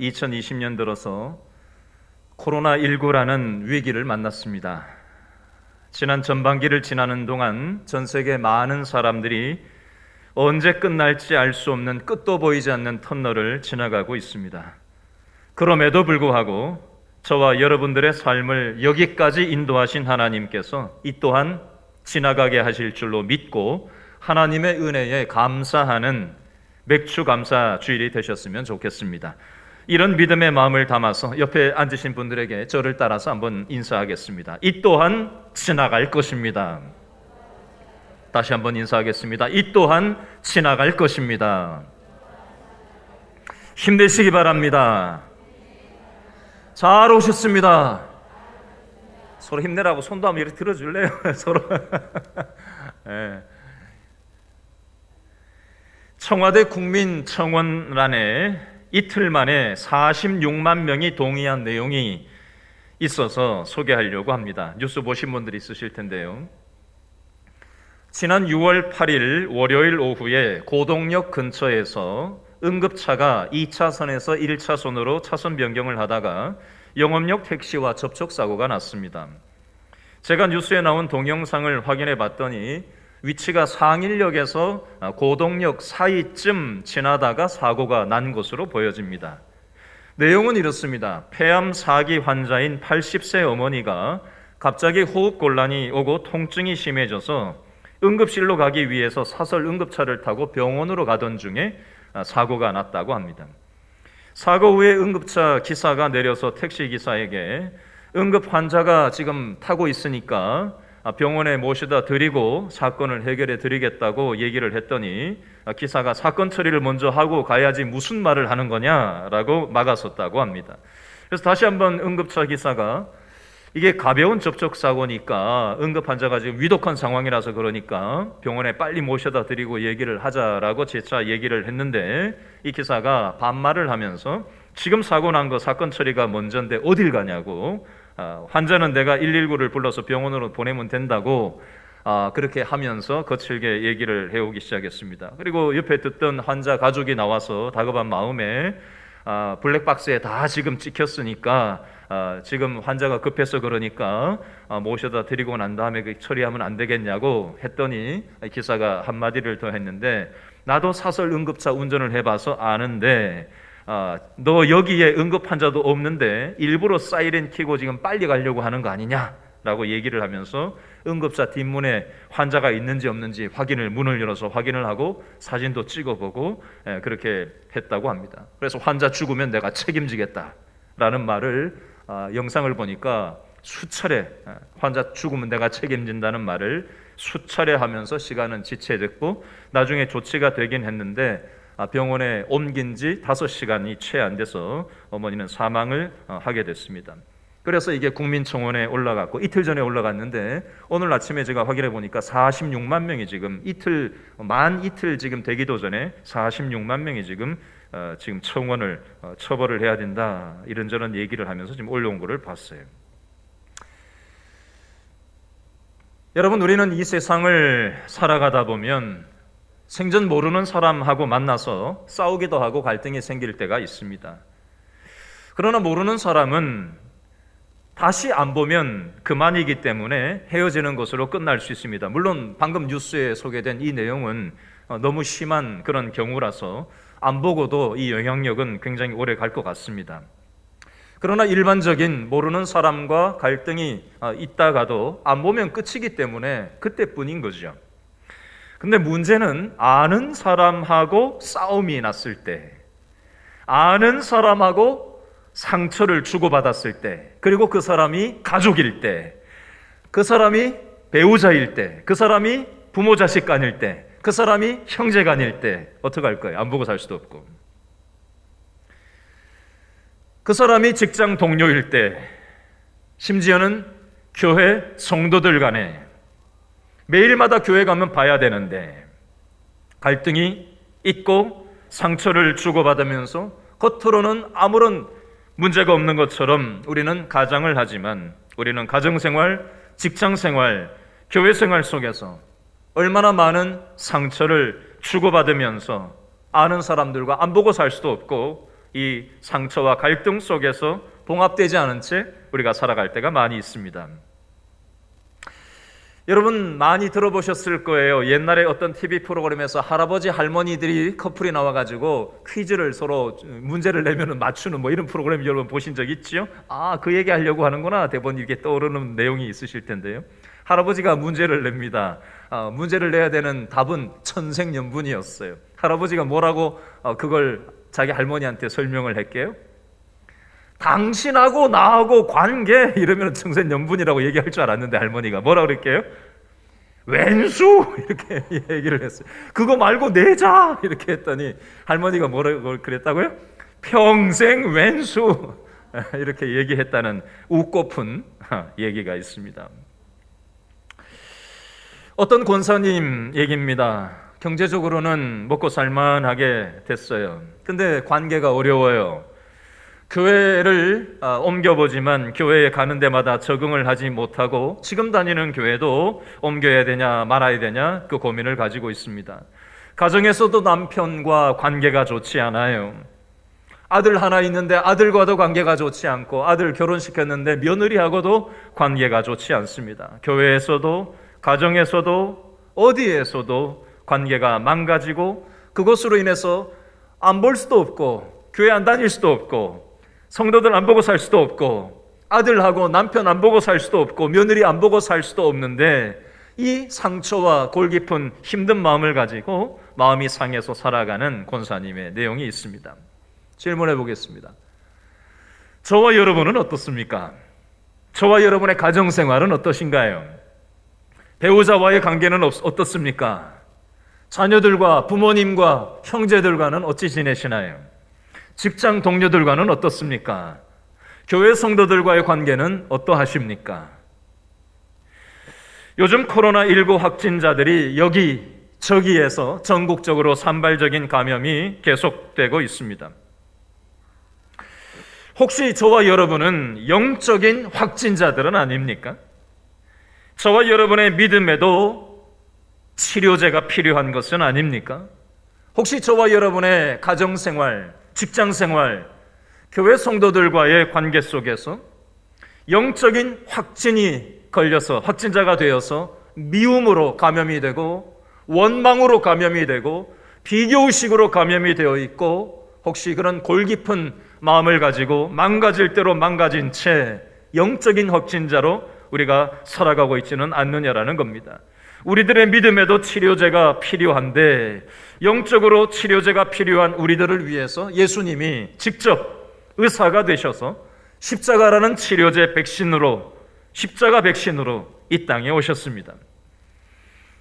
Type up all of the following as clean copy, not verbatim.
2020년 들어서 코로나19라는 위기를 만났습니다. 지난 전반기를 지나는 동안 전 세계 많은 사람들이 언제 끝날지 알 수 없는 끝도 보이지 않는 터널을 지나가고 있습니다. 그럼에도 불구하고 저와 여러분들의 삶을 여기까지 인도하신 하나님께서 이 또한 지나가게 하실 줄로 믿고 하나님의 은혜에 감사하는 맥주 감사 주일이 되셨으면 좋겠습니다. 이런 믿음의 마음을 담아서 옆에 앉으신 분들에게 저를 따라서 한번 인사하겠습니다. 이 또한 지나갈 것입니다. 다시 한번 인사하겠습니다. 이 또한 지나갈 것입니다. 힘내시기 바랍니다. 잘 오셨습니다. 서로 힘내라고 손도 한번 이렇게 들어줄래요? 서로. 네. 청와대 국민청원란에 이틀 만에 46만 명이 동의한 내용이 있어서 소개하려고 합니다. 뉴스 보신 분들이 있으실 텐데요. 지난 6월 8일 월요일 오후에 고동역 근처에서 응급차가 2차선에서 1차선으로 차선 변경을 하다가 영업용 택시와 접촉사고가 났습니다. 제가 뉴스에 나온 동영상을 확인해 봤더니 위치가 상일역에서 고동역 사이쯤 지나다가 사고가 난 것으로 보여집니다. 내용은 이렇습니다. 폐암 4기 환자인 80세 어머니가 갑자기 호흡곤란이 오고 통증이 심해져서 응급실로 가기 위해서 사설 응급차를 타고 병원으로 가던 중에 사고가 났다고 합니다. 사고 후에 응급차 기사가 내려서 택시기사에게 응급 환자가 지금 타고 있으니까 병원에 모셔다 드리고 사건을 해결해 드리겠다고 얘기를 했더니 기사가 사건 처리를 먼저 하고 가야지 무슨 말을 하는 거냐라고 막았었다고 합니다. 그래서 다시 한번 응급차 기사가 이게 가벼운 접촉사고니까 응급 환자가 지금 위독한 상황이라서 그러니까 병원에 빨리 모셔다 드리고 얘기를 하자라고 재차 얘기를 했는데 이 기사가 반말을 하면서 지금 사고 난 거 사건 처리가 먼저인데 어딜 가냐고, 환자는 내가 119를 불러서 병원으로 보내면 된다고 그렇게 하면서 거칠게 얘기를 해오기 시작했습니다. 그리고 옆에 듣던 환자 가족이 나와서 다급한 마음에 블랙박스에 다 지금 찍혔으니까 지금 환자가 급해서 그러니까 모셔다 드리고 난 다음에 처리하면 안 되겠냐고 했더니 기사가 한마디를 더 했는데, 나도 사설 응급차 운전을 해봐서 아는데 너 여기에 응급 환자도 없는데 일부러 사이렌 켜고 지금 빨리 가려고 하는 거 아니냐라고 얘기를 하면서 응급차 뒷문에 환자가 있는지 없는지 문을 열어서 확인을 하고 사진도 찍어보고 그렇게 했다고 합니다. 그래서 환자 죽으면 내가 책임지겠다라는 말을 영상을 보니까 수차례 환자 죽으면 내가 책임진다는 말을 수차례 하면서 시간은 지체됐고 나중에 조치가 되긴 했는데 병원에 옮긴 지 5시간이 채 안 돼서 어머니는 사망을 하게 됐습니다. 그래서 이게 국민청원에 올라갔고 이틀 전에 올라갔는데 오늘 아침에 제가 확인해 보니까 46만 명이 지금 이틀 지금 되기도 전에 46만 명이 지금 청원을 처벌을 해야 된다 이런저런 얘기를 하면서 지금 올라온 거를 봤어요. 여러분, 우리는 이 세상을 살아가다 보면 생전 모르는 사람하고 만나서 싸우기도 하고 갈등이 생길 때가 있습니다. 그러나 모르는 사람은 다시 안 보면 그만이기 때문에 헤어지는 것으로 끝날 수 있습니다. 물론 방금 뉴스에 소개된 이 내용은 너무 심한 그런 경우라서 안 보고도 이 영향력은 굉장히 오래 갈 것 같습니다. 그러나 일반적인 모르는 사람과 갈등이 있다가도 안 보면 끝이기 때문에 그때뿐인 거죠. 근데 문제는 아는 사람하고 싸움이 났을 때, 아는 사람하고 상처를 주고받았을 때, 그리고 그 사람이 가족일 때, 그 사람이 배우자일 때, 그 사람이 부모 자식 간일 때, 그 사람이 형제 간일 때 어떡할 거예요? 안 보고 살 수도 없고. 그 사람이 직장 동료일 때, 심지어는 교회 성도들 간에 매일마다 교회 가면 봐야 되는데 갈등이 있고 상처를 주고받으면서 겉으로는 아무런 문제가 없는 것처럼 우리는 가장을 하지만 우리는 가정생활, 직장생활, 교회생활 속에서 얼마나 많은 상처를 주고받으면서 아는 사람들과 안 보고 살 수도 없고 이 상처와 갈등 속에서 봉합되지 않은 채 우리가 살아갈 때가 많이 있습니다. 여러분 많이 들어보셨을 거예요. 옛날에 어떤 TV 프로그램에서 할아버지 할머니들이 커플이 나와가지고 퀴즈를 서로 문제를 내면 맞추는 뭐 이런 프로그램 여러분 보신 적 있지요? 그 얘기 하려고 하는구나. 대본 이렇게 떠오르는 내용이 있으실 텐데요. 할아버지가 문제를 냅니다. 문제를 내야 되는 답은 천생연분이었어요. 할아버지가 뭐라고 그걸 자기 할머니한테 설명을 했게요? 당신하고 나하고 관계 이러면 청생연분이라고 얘기할 줄 알았는데 할머니가 뭐라 그랬게요? 왼수 이렇게 얘기를 했어요. 그거 말고 내자 이렇게 했더니 할머니가 뭐라고 그랬다고요? 평생 왼수 이렇게 얘기했다는 웃고픈 얘기가 있습니다. 어떤 권사님 얘기입니다. 경제적으로는 먹고 살만하게 됐어요. 근데 관계가 어려워요. 교회를 옮겨보지만 교회에 가는 데마다 적응을 하지 못하고 지금 다니는 교회도 옮겨야 되냐 말아야 되냐 그 고민을 가지고 있습니다. 가정에서도 남편과 관계가 좋지 않아요. 아들 하나 있는데 아들과도 관계가 좋지 않고 아들 결혼시켰는데 며느리하고도 관계가 좋지 않습니다. 교회에서도 가정에서도 어디에서도 관계가 망가지고 그것으로 인해서 안 볼 수도 없고 교회 안 다닐 수도 없고 성도들 안 보고 살 수도 없고 아들하고 남편 안 보고 살 수도 없고 며느리 안 보고 살 수도 없는데 이 상처와 골 깊은 힘든 마음을 가지고 마음이 상해서 살아가는 권사님의 내용이 있습니다. 질문해 보겠습니다. 저와 여러분은 어떻습니까? 저와 여러분의 가정생활은 어떠신가요? 배우자와의 관계는 어떻습니까? 자녀들과 부모님과 형제들과는 어찌 지내시나요? 직장 동료들과는 어떻습니까? 교회 성도들과의 관계는 어떠하십니까? 요즘 코로나19 확진자들이 저기에서 전국적으로 산발적인 감염이 계속되고 있습니다. 혹시 저와 여러분은 영적인 확진자들은 아닙니까? 저와 여러분의 믿음에도 치료제가 필요한 것은 아닙니까? 혹시 저와 여러분의 가정생활, 직장생활, 교회 성도들과의 관계 속에서 영적인 확진이 걸려서 확진자가 되어서 미움으로 감염이 되고 원망으로 감염이 되고 비교의식으로 감염이 되어 있고 혹시 그런 골 깊은 마음을 가지고 망가질 대로 망가진 채 영적인 확진자로 우리가 살아가고 있지는 않느냐라는 겁니다. 우리들의 믿음에도 치료제가 필요한데 영적으로 치료제가 필요한 우리들을 위해서 예수님이 직접 의사가 되셔서 십자가라는 치료제 백신으로 십자가 백신으로 이 땅에 오셨습니다.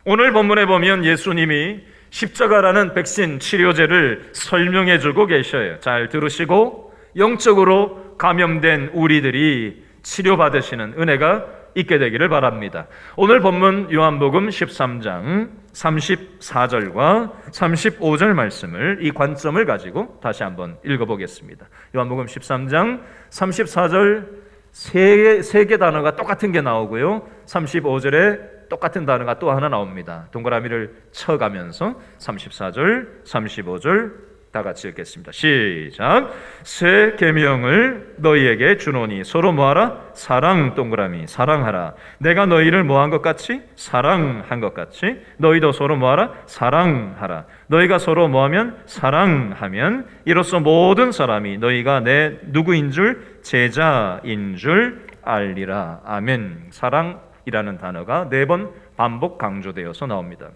오늘 본문에 보면 예수님이 십자가라는 백신 치료제를 설명해 주고 계셔요. 잘 들으시고 영적으로 감염된 우리들이 치료받으시는 은혜가 있게 되기를 바랍니다. 오늘 본문 요한복음 13장 34절과 35절 말씀을 이 관점을 가지고 다시 한번 읽어보겠습니다. 요한복음 13장 34절 세 개 단어가 똑같은 게 나오고요. 35절에 똑같은 단어가 또 하나 나옵니다. 동그라미를 쳐가면서 34절, 35절 다 같이 읽겠습니다. 시작. 새 계명을 너희에게 주노니 서로 뭐하라? 사랑 동그라미 사랑하라. 내가 너희를 뭐한 것 같이? 사랑한 것 같이 너희도 서로 뭐하라? 사랑하라. 너희가 서로 뭐하면? 사랑하면 이로써 모든 사람이 너희가 내 누구인 줄 제자인 줄 알리라. 아멘. 사랑이라는 단어가 4번 반복 강조되어서 나옵니다.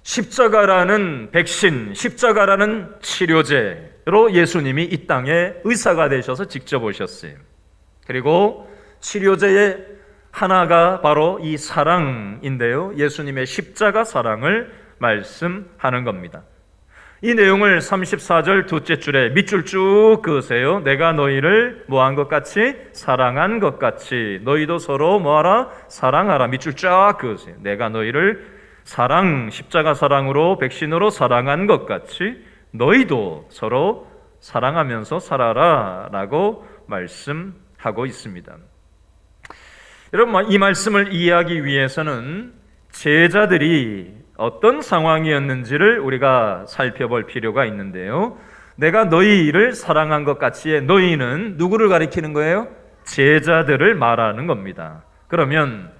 십자가라는 백신, 십자가라는 치료제로 예수님이 이 땅에 의사가 되셔서 직접 오셨어요. 그리고 치료제의 하나가 바로 이 사랑인데요. 예수님의 십자가 사랑을 말씀하는 겁니다. 이 내용을 34절 둘째 줄에 밑줄 쭉 그으세요. 내가 너희를 뭐한 것 같이? 사랑한 것 같이 너희도 서로 뭐하라? 사랑하라. 밑줄 쫙 그으세요. 내가 너희를 십자가 사랑으로 백신으로 사랑한 것 같이 너희도 서로 사랑하면서 살아라 라고 말씀하고 있습니다. 여러분, 이 말씀을 이해하기 위해서는 제자들이 어떤 상황이었는지를 우리가 살펴볼 필요가 있는데요. 내가 너희를 사랑한 것 같이 너희는 누구를 가리키는 거예요? 제자들을 말하는 겁니다. 그러면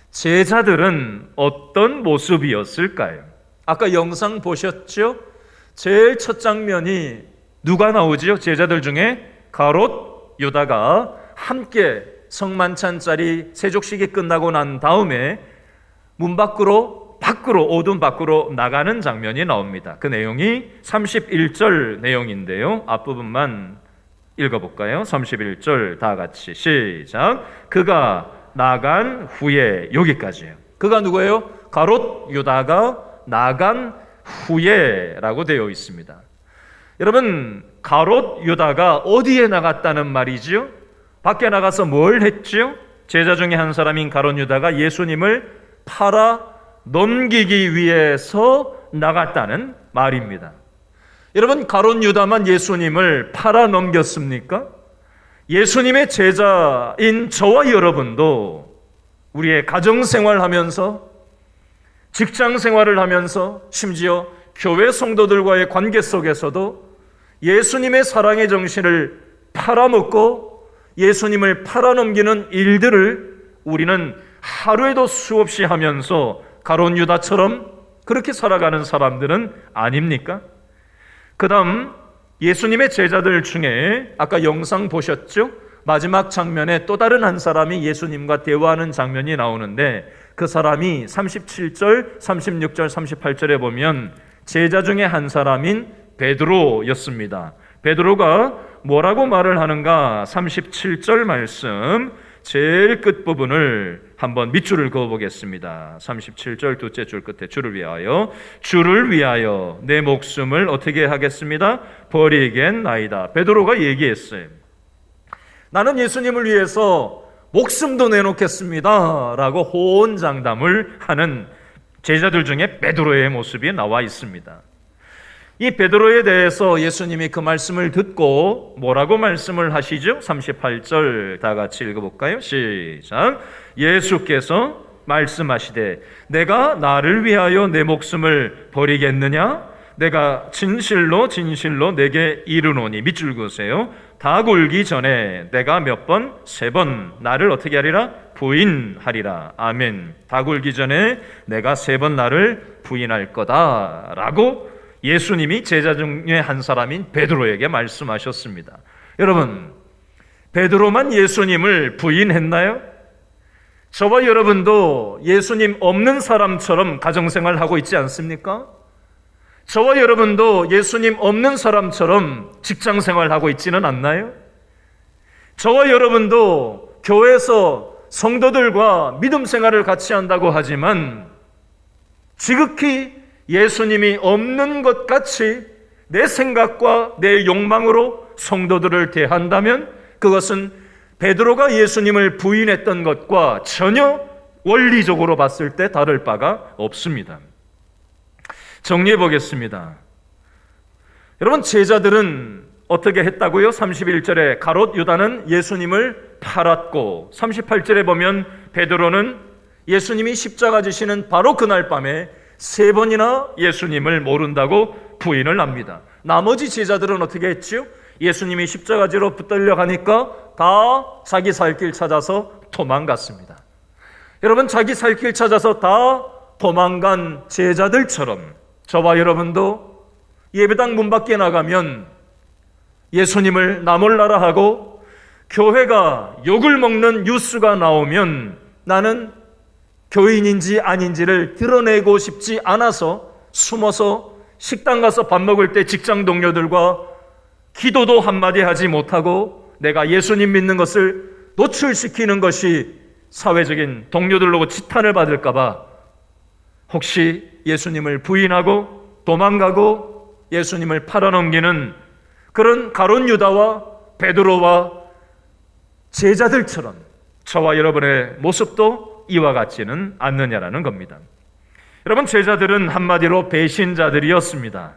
제자들은 어떤 모습이었을까요? 아까 영상 보셨죠? 제일 첫 장면이 누가 나오지요? 제자들 중에 가롯, 유다가 함께 성만찬자리 세족식이 끝나고 난 다음에 문 밖으로 어둠 밖으로 나가는 장면이 나옵니다. 그 내용이 31절 내용인데요. 앞부분만 읽어볼까요? 31절 다 같이 시작. 그가 나간 후에, 여기까지예요. 그가 누구예요? 가롯 유다가 나간 후에라고 되어 있습니다. 여러분, 가롯 유다가 어디에 나갔다는 말이지요? 밖에 나가서 뭘 했지요? 제자 중에 한 사람인 가롯 유다가 예수님을 팔아 넘기기 위해서 나갔다는 말입니다. 여러분, 가롯 유다만 예수님을 팔아 넘겼습니까? 예수님의 제자인 저와 여러분도 우리의 가정생활하면서 직장생활을 하면서 심지어 교회 성도들과의 관계 속에서도 예수님의 사랑의 정신을 팔아먹고 예수님을 팔아넘기는 일들을 우리는 하루에도 수없이 하면서 가롯 유다처럼 그렇게 살아가는 사람들은 아닙니까? 그 다음 예수님의 제자들 중에 아까 영상 보셨죠? 마지막 장면에 또 다른 한 사람이 예수님과 대화하는 장면이 나오는데 그 사람이 37절, 36절, 38절에 보면 제자 중에 한 사람인 베드로였습니다. 베드로가 뭐라고 말을 하는가? 37절 말씀 제일 끝부분을 한번 밑줄을 그어보겠습니다. 37절 둘째 줄 끝에 주를 위하여 내 목숨을 어떻게 하겠습니다? 버리겠나이다. 베드로가 얘기했어요. 나는 예수님을 위해서 목숨도 내놓겠습니다 라고 호언장담을 하는 제자들 중에 베드로의 모습이 나와 있습니다. 이 베드로에 대해서 예수님이 그 말씀을 듣고 뭐라고 말씀을 하시죠? 38절 다 같이 읽어볼까요? 시작. 예수께서 말씀하시되 내가 나를 위하여 내 목숨을 버리겠느냐? 내가 진실로 내게 이르노니, 밑줄 그으세요. 다 굴기 전에 내가 몇 번? 3번 나를 어떻게 하리라? 부인하리라. 아멘. 다 굴기 전에 내가 3번 나를 부인할 거다 라고 예수님이 제자 중에 한 사람인 베드로에게 말씀하셨습니다. 여러분, 베드로만 예수님을 부인했나요? 저와 여러분도 예수님 없는 사람처럼 가정생활하고 있지 않습니까? 저와 여러분도 예수님 없는 사람처럼 직장생활하고 있지는 않나요? 저와 여러분도 교회에서 성도들과 믿음생활을 같이 한다고 하지만 지극히 예수님이 없는 것 같이 내 생각과 내 욕망으로 성도들을 대한다면 그것은 베드로가 예수님을 부인했던 것과 전혀 원리적으로 봤을 때 다를 바가 없습니다. 정리해 보겠습니다. 여러분, 제자들은 어떻게 했다고요? 31절에 가롯 유다는 예수님을 팔았고 38절에 보면 베드로는 예수님이 십자가 지시는 바로 그날 밤에 3번이나 예수님을 모른다고 부인을 합니다. 나머지 제자들은 어떻게 했지요? 예수님이 십자가지로 붙들려 가니까 다 자기 살 길 찾아서 도망갔습니다. 여러분, 자기 살 길 찾아서 다 도망간 제자들처럼 저와 여러분도 예배당 문 밖에 나가면 예수님을 나 몰라라 하고 교회가 욕을 먹는 뉴스가 나오면 나는 교인인지 아닌지를 드러내고 싶지 않아서 숨어서 식당 가서 밥 먹을 때 직장 동료들과 기도도 한마디 하지 못하고 내가 예수님 믿는 것을 노출시키는 것이 사회적인 동료들로 지탄을 받을까 봐 혹시 예수님을 부인하고 도망가고 예수님을 팔아넘기는 그런 가롯 유다와 베드로와 제자들처럼 저와 여러분의 모습도 이와 같지는 않느냐라는 겁니다. 여러분, 제자들은 한마디로 배신자들이었습니다.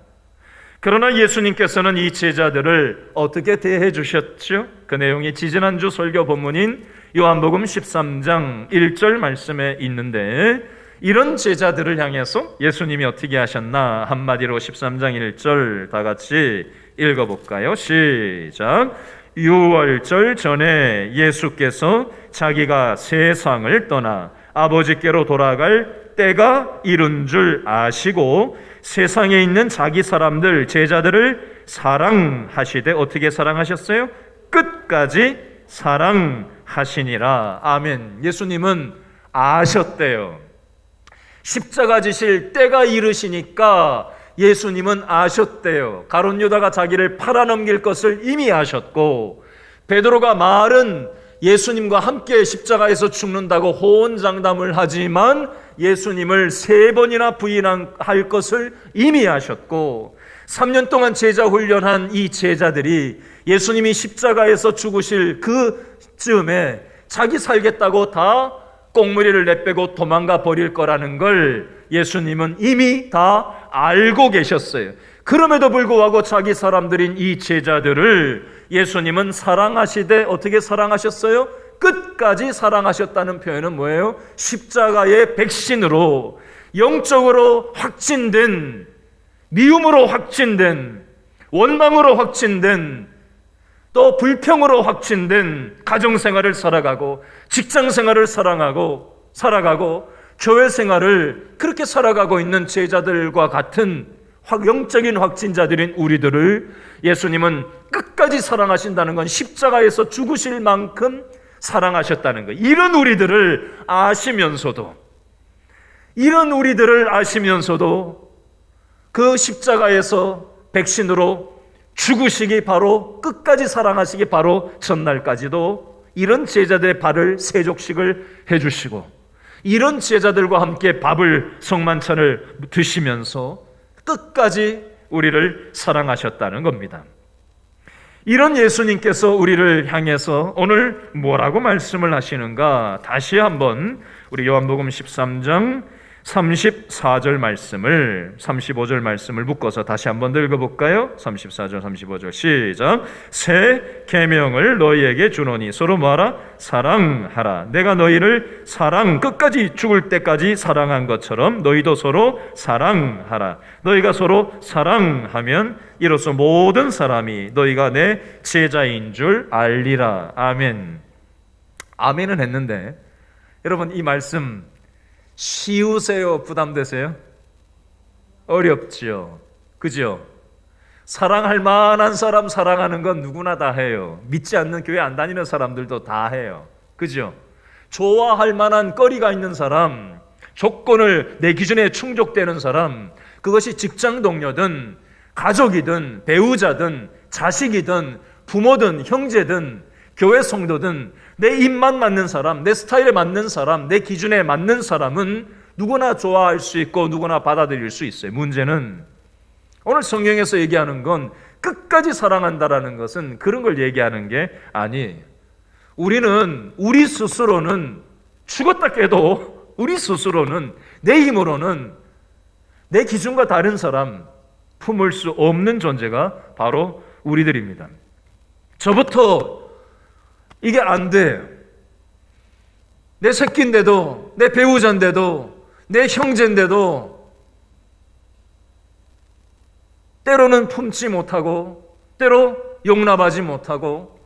그러나 예수님께서는 이 제자들을 어떻게 대해 주셨죠? 그 내용이 지지난주 설교 본문인 요한복음 13장 1절 말씀에 있는데 이런 제자들을 향해서 예수님이 어떻게 하셨나? 한마디로 13장 1절 다 같이 읽어볼까요? 시작. 유월절 전에 예수께서 자기가 세상을 떠나 아버지께로 돌아갈 때가 이른 줄 아시고 세상에 있는 자기 사람들, 제자들을 사랑하시되 어떻게 사랑하셨어요? 끝까지 사랑하시니라. 아멘. 예수님은 아셨대요. 십자가 지실 때가 이르시니까 예수님은 아셨대요. 가룟 유다가 자기를 팔아넘길 것을 이미 아셨고, 베드로가 말은 예수님과 함께 십자가에서 죽는다고 호언장담을 하지만 예수님을 3번이나 부인할 것을 이미 아셨고, 3년 동안 제자 훈련한 이 제자들이 예수님이 십자가에서 죽으실 그쯤에 자기 살겠다고 다 꽁무리를 내빼고 도망가 버릴 거라는 걸 예수님은 이미 다 알고 계셨어요. 그럼에도 불구하고 자기 사람들인 이 제자들을 예수님은 사랑하시되 어떻게 사랑하셨어요? 끝까지 사랑하셨다는 표현은 뭐예요? 십자가의 백신으로 영적으로 확진된, 미움으로 확진된, 원망으로 확진된, 또 불평으로 확진된 가정생활을 살아가고 직장생활을 살아가고 교회 생활을 그렇게 살아가고 있는 제자들과 같은 영적인 확진자들인 우리들을 예수님은 끝까지 사랑하신다는 건 십자가에서 죽으실 만큼 사랑하셨다는 거예요. 이런 우리들을 아시면서도 그 십자가에서 백신으로 죽으시기 바로 끝까지 사랑하시기 바로 전날까지도 이런 제자들의 발을 세족식을 해주시고 이런 제자들과 함께 밥을 성만찬을 드시면서 끝까지 우리를 사랑하셨다는 겁니다. 이런 예수님께서 우리를 향해서 오늘 뭐라고 말씀을 하시는가? 다시 한번 우리 요한복음 13장 34절 말씀을 35절 말씀을 묶어서 다시 한번 더 읽어볼까요? 34절 35절 시작. 새 계명을 너희에게 주노니 서로 뭐하라? 사랑하라. 내가 너희를 끝까지 죽을 때까지 사랑한 것처럼 너희도 서로 사랑하라. 너희가 서로 사랑하면 이로써 모든 사람이 너희가 내 제자인 줄 알리라. 아멘. 아멘은 했는데 여러분 이 말씀 쉬우세요? 부담되세요? 어렵지요. 그죠? 사랑할 만한 사람 사랑하는 건 누구나 다 해요. 믿지 않는 교회 안 다니는 사람들도 다 해요. 그죠? 좋아할 만한 거리가 있는 사람, 조건을 내 기준에 충족되는 사람, 그것이 직장 동료든 가족이든 배우자든 자식이든 부모든 형제든 교회 성도든 내 입맛 맞는 사람, 내 스타일에 맞는 사람, 내 기준에 맞는 사람은 누구나 좋아할 수 있고 누구나 받아들일 수 있어요. 문제는 오늘 성경에서 얘기하는 건 끝까지 사랑한다라는 것은 그런 걸 얘기하는 게 아니에요. 우리 스스로는 죽었다 깨도 우리 스스로는 내 힘으로는 내 기준과 다른 사람 품을 수 없는 존재가 바로 우리들입니다. 저부터 이게 안 돼. 내 새끼인데도, 내 배우자인데도, 내 형제인데도 때로는 품지 못하고, 때로 용납하지 못하고,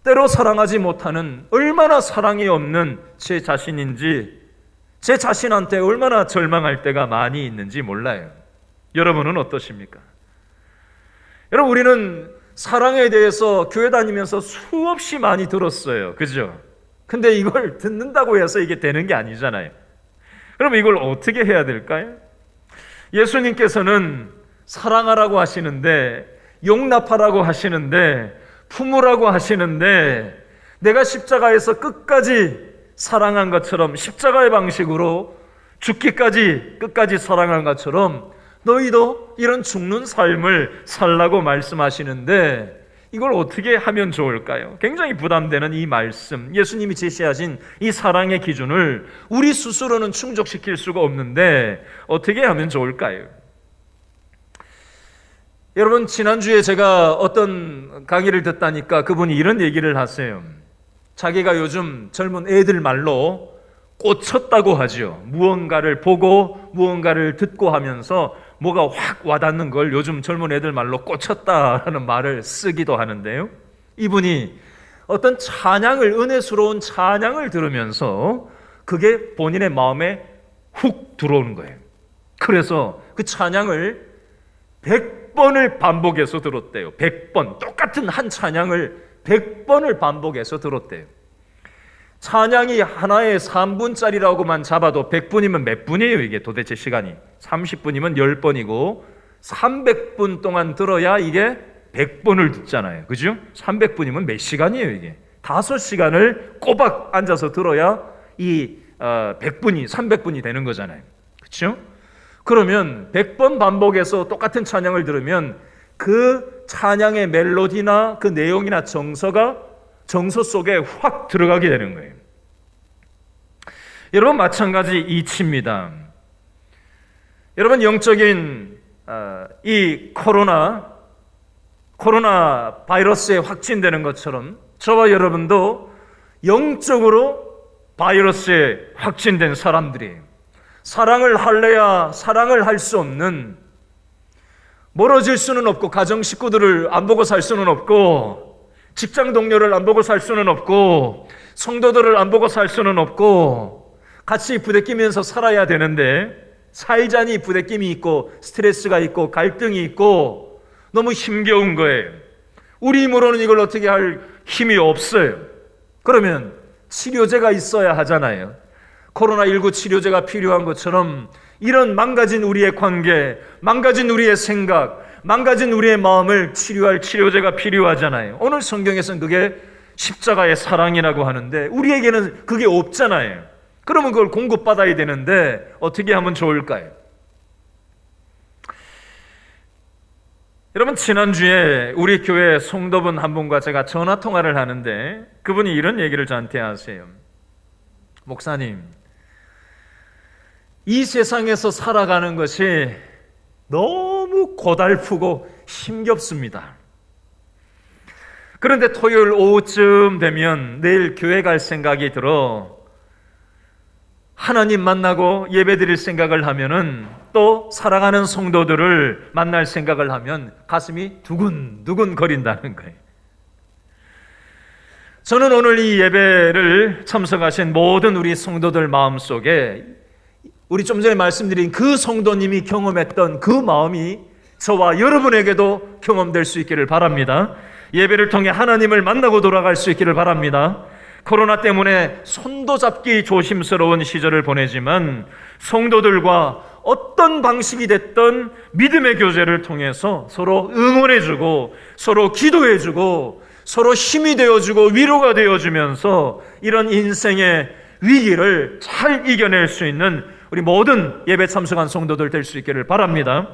때로 사랑하지 못하는 얼마나 사랑이 없는 제 자신인지, 제 자신한테 얼마나 절망할 때가 많이 있는지 몰라요. 여러분은 어떠십니까? 여러분, 우리는 사랑에 대해서 교회 다니면서 수없이 많이 들었어요. 그죠? 근데 이걸 듣는다고 해서 이게 되는 게 아니잖아요. 그럼 이걸 어떻게 해야 될까요? 예수님께서는 사랑하라고 하시는데, 용납하라고 하시는데, 품으라고 하시는데, 내가 십자가에서 끝까지 사랑한 것처럼, 십자가의 방식으로 죽기까지 끝까지 사랑한 것처럼 너희도 이런 죽는 삶을 살라고 말씀하시는데 이걸 어떻게 하면 좋을까요? 굉장히 부담되는 이 말씀, 예수님이 제시하신 이 사랑의 기준을 우리 스스로는 충족시킬 수가 없는데 어떻게 하면 좋을까요? 여러분, 지난주에 제가 어떤 강의를 듣다니까 그분이 이런 얘기를 하세요. 자기가 요즘 젊은 애들 말로 꽂혔다고 하죠. 무언가를 보고 무언가를 듣고 하면서 뭐가 확 와닿는 걸 요즘 젊은 애들 말로 꽂혔다라는 말을 쓰기도 하는데요. 이분이 어떤 찬양을, 은혜스러운 찬양을 들으면서 그게 본인의 마음에 훅 들어오는 거예요. 그래서 그 찬양을 100번을 반복해서 들었대요. 100번. 똑같은 한 찬양을 100번을 반복해서 들었대요. 찬양이 하나에 3분짜리라고만 잡아도 100분이면 몇 분이에요? 이게 도대체 시간이 30분이면 10번이고 300분 동안 들어야 이게 100번을 듣잖아요. 그죠? 300분이면 몇 시간이에요? 이게 5시간을 꼬박 앉아서 들어야 이 100분이 300분이 되는 거잖아요. 그렇죠? 그러면 100번 반복해서 똑같은 찬양을 들으면 그 찬양의 멜로디나 그 내용이나 정서 속에 확 들어가게 되는 거예요. 여러분, 마찬가지 이치입니다. 여러분, 영적인 이 코로나 바이러스에 확진되는 것처럼 저와 여러분도 영적으로 바이러스에 확진된 사람들이에요. 사랑을 할래야 사랑을 할 수 없는, 멀어질 수는 없고, 가정 식구들을 안 보고 살 수는 없고, 직장 동료를 안 보고 살 수는 없고, 성도들을 안 보고 살 수는 없고, 같이 부대끼면서 살아야 되는데 살자니 부대낌이 있고 스트레스가 있고 갈등이 있고 너무 힘겨운 거예요. 우리 힘으로는 이걸 어떻게 할 힘이 없어요. 그러면 치료제가 있어야 하잖아요. 코로나19 치료제가 필요한 것처럼 이런 망가진 우리의 관계, 망가진 우리의 생각, 망가진 우리의 마음을 치료할 치료제가 필요하잖아요. 오늘 성경에서는 그게 십자가의 사랑이라고 하는데 우리에게는 그게 없잖아요. 그러면 그걸 공급받아야 되는데 어떻게 하면 좋을까요? 여러분, 지난주에 우리 교회 성도분 한 분과 제가 전화 통화를 하는데 그분이 이런 얘기를 저한테 하세요. 목사님, 이 세상에서 살아가는 것이 너무 고달프고 힘겹습니다. 그런데 토요일 오후쯤 되면 내일 교회 갈 생각이 들어 하나님 만나고 예배 드릴 생각을 하면은 또 사랑하는 성도들을 만날 생각을 하면 가슴이 두근두근 거린다는 거예요. 저는 오늘 이 예배를 참석하신 모든 우리 성도들 마음속에 우리 좀 전에 말씀드린 그 성도님이 경험했던 그 마음이 저와 여러분에게도 경험될 수 있기를 바랍니다. 예배를 통해 하나님을 만나고 돌아갈 수 있기를 바랍니다. 코로나 때문에 손도 잡기 조심스러운 시절을 보내지만 성도들과 어떤 방식이 됐던 믿음의 교제를 통해서 서로 응원해주고 서로 기도해주고 서로 힘이 되어주고 위로가 되어주면서 이런 인생의 위기를 잘 이겨낼 수 있는 우리 모든 예배 참석한 성도들 될 수 있기를 바랍니다.